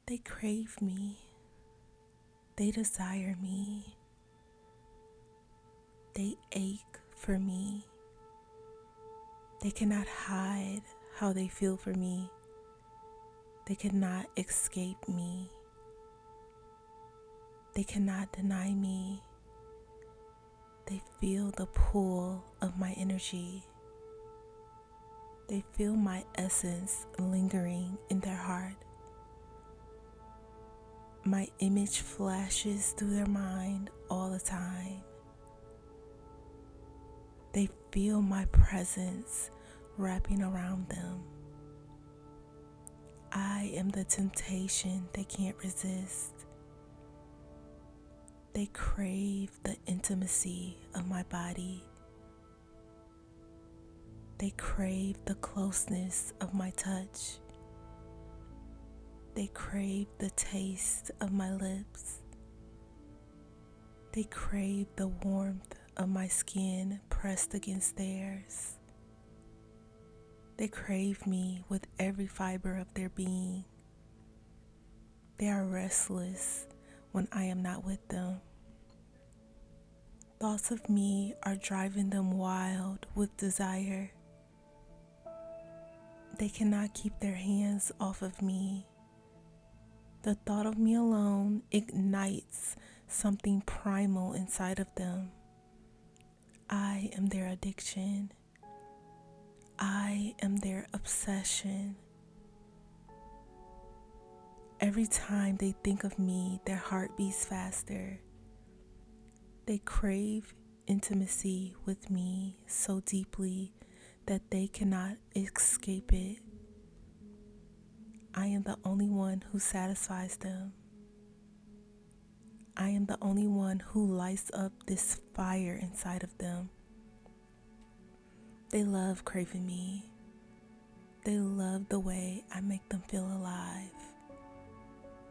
They crave me. They desire me. They ache for me. They cannot hide how they feel for me. They cannot escape me. They cannot deny me. They feel the pull of my energy. They feel my essence lingering in their heart. My image flashes through their mind all the time. They feel my presence wrapping around them. I am the temptation they can't resist. They crave the intimacy of my body. They crave the closeness of my touch. They crave the taste of my lips. They crave the warmth of my skin pressed against theirs. They crave me with every fiber of their being. They are restless when I am not with them. Thoughts of me are driving them wild with desire. They cannot keep their hands off of me. The thought of me alone ignites something primal inside of them. I am their addiction. I am their obsession. Every time they think of me, their heart beats faster. They crave intimacy with me so deeply that they cannot escape it. I am the only one who satisfies them. I am the only one who lights up this fire inside of them. They love craving me. They love the way I make them feel alive.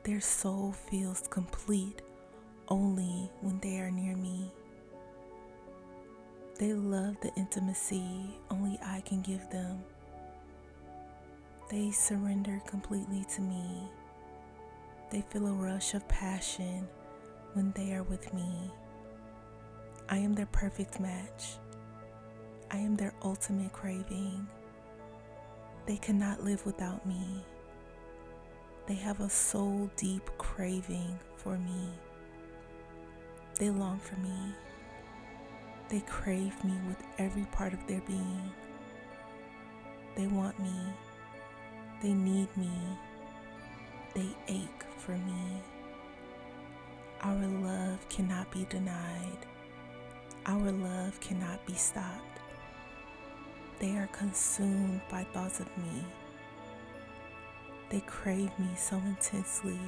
Their soul feels complete only when they are near me. They love the intimacy only I can give them. They surrender completely to me. They feel a rush of passion when they are with me. I am their perfect match. I am their ultimate craving. They cannot live without me. They have a soul deep craving for me. They long for me. They crave me with every part of their being. They want me. They need me. They ache for me. Our love cannot be denied. Our love cannot be stopped. They are consumed by thoughts of me. They crave me so intensely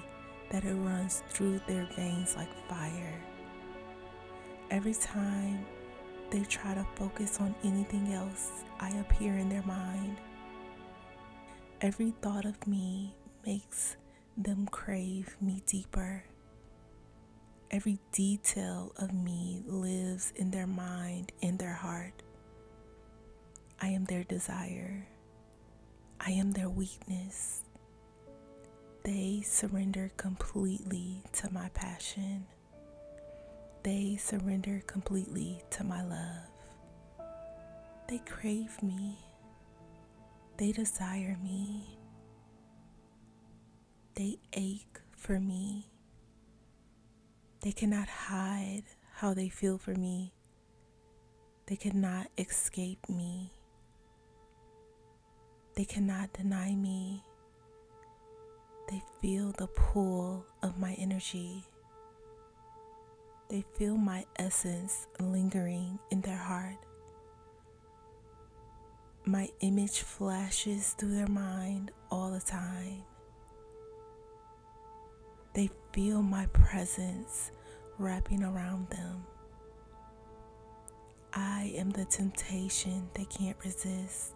that it runs through their veins like fire. Every time they try to focus on anything else, I appear in their mind. Every thought of me makes them crave me deeper. Every detail of me lives in their mind and their heart. I am their desire. I am their weakness. They surrender completely to my passion. They surrender completely to my love. They crave me. They desire me. They ache for me. They cannot hide how they feel for me. They cannot escape me. They cannot deny me. They feel the pull of my energy. They feel my essence lingering in their heart. My image flashes through their mind all the time. They feel my presence wrapping around them. I am the temptation they can't resist.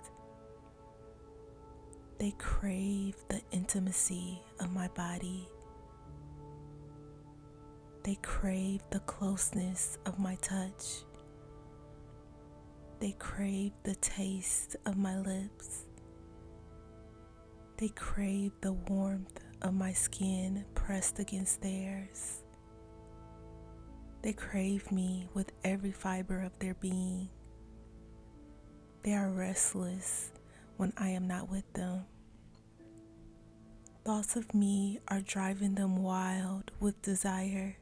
They crave the intimacy of my body. They crave the closeness of my touch. They crave the taste of my lips. They crave the warmth of my skin pressed against theirs. They crave me with every fiber of their being. They are restless when I am not with them. Thoughts of me are driving them wild with desire.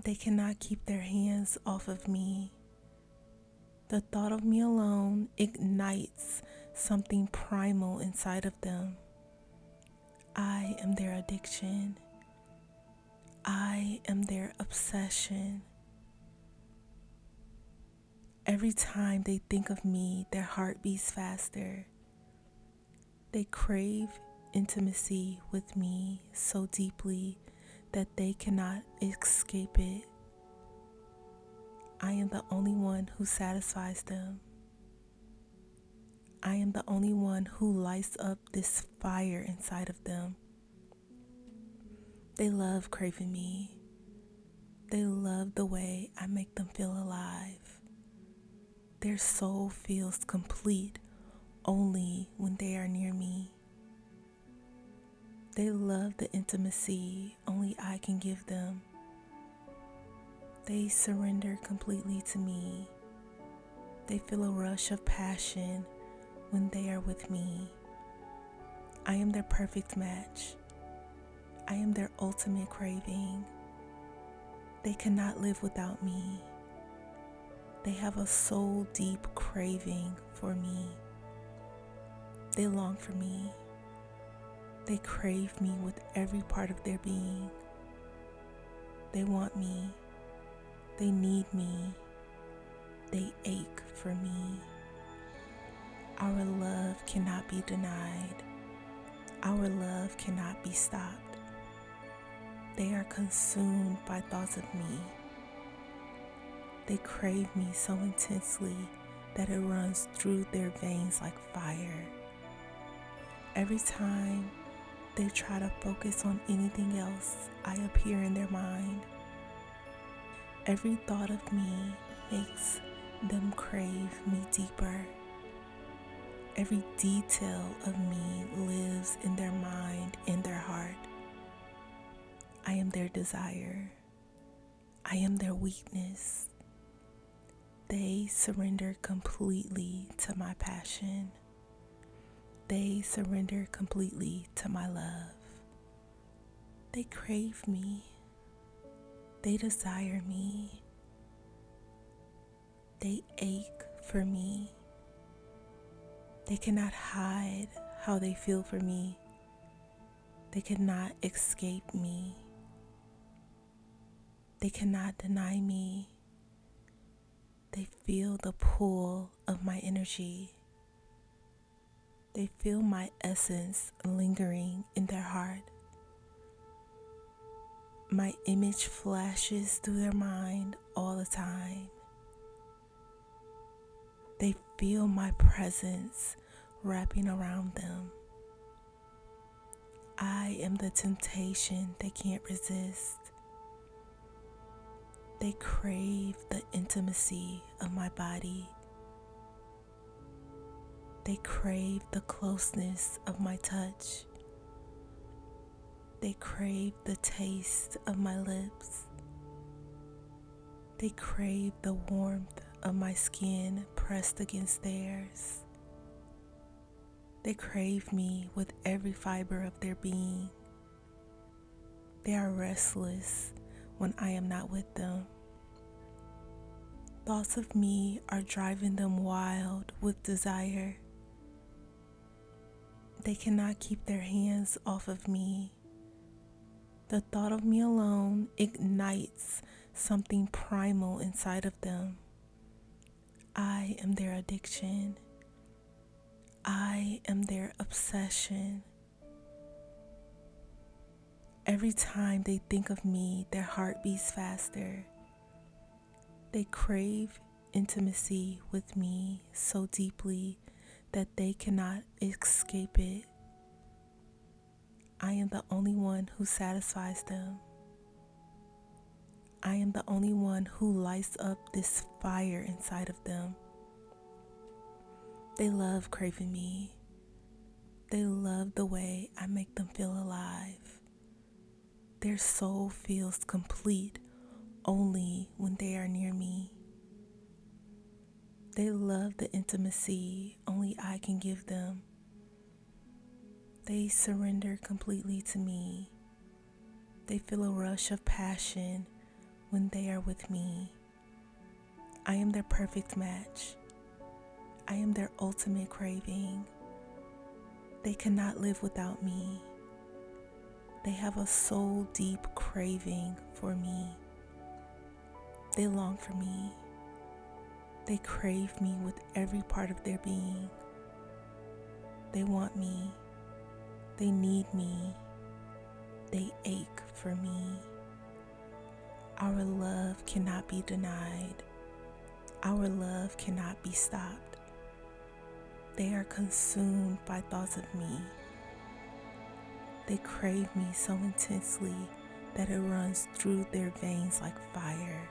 They cannot keep their hands off of me. The thought of me alone ignites something primal inside of them. I am their addiction. I am their obsession. Every time they think of me, their heart beats faster. They crave intimacy with me so deeply that they cannot escape it. I am the only one who satisfies them. I am the only one who lights up this fire inside of them. They love craving me. They love the way I make them feel alive. Their soul feels complete only when they are near me. They love the intimacy only I can give them. They surrender completely to me. They feel a rush of passion when they are with me. I am their perfect match. I am their ultimate craving. They cannot live without me. They have a soul deep craving for me. They long for me. They crave me with every part of their being. They want me. They need me. They ache for me. Our love cannot be denied. Our love cannot be stopped. They are consumed by thoughts of me. They crave me so intensely that it runs through their veins like fire. Every time they try to focus on anything else, I appear in their mind. Every thought of me makes them crave me deeper. Every detail of me lives in their mind and their heart. I am their desire. I am their weakness. They surrender completely to my passion. They surrender completely to my love. They crave me. They desire me. They ache for me. They cannot hide how they feel for me. They cannot escape me. They cannot deny me. They feel the pull of my energy. They feel my essence lingering in their heart. My image flashes through their mind all the time. They feel my presence wrapping around them. I am the temptation they can't resist. They crave the intimacy of my body. They crave the closeness of my touch. They crave the taste of my lips. They crave the warmth of my skin pressed against theirs. They crave me with every fiber of their being. They are restless when I am not with them. Thoughts of me are driving them wild with desire. They cannot keep their hands off of me. The thought of me alone ignites something primal inside of them. I am their addiction. I am their obsession. Every time they think of me, their heart beats faster. They crave intimacy with me so deeply that they cannot escape it. I am the only one who satisfies them. I am the only one who lights up this fire inside of them. They love craving me. They love the way I make them feel alive. Their soul feels complete only when they are near me. They love the intimacy only I can give them. They surrender completely to me. They feel a rush of passion when they are with me. I am their perfect match. I am their ultimate craving. They cannot live without me. They have a soul deep craving for me. They long for me. They crave me with every part of their being. They want me. They need me. They ache for me. Our love cannot be denied. Our love cannot be stopped. They are consumed by thoughts of me. They crave me so intensely that it runs through their veins like fire.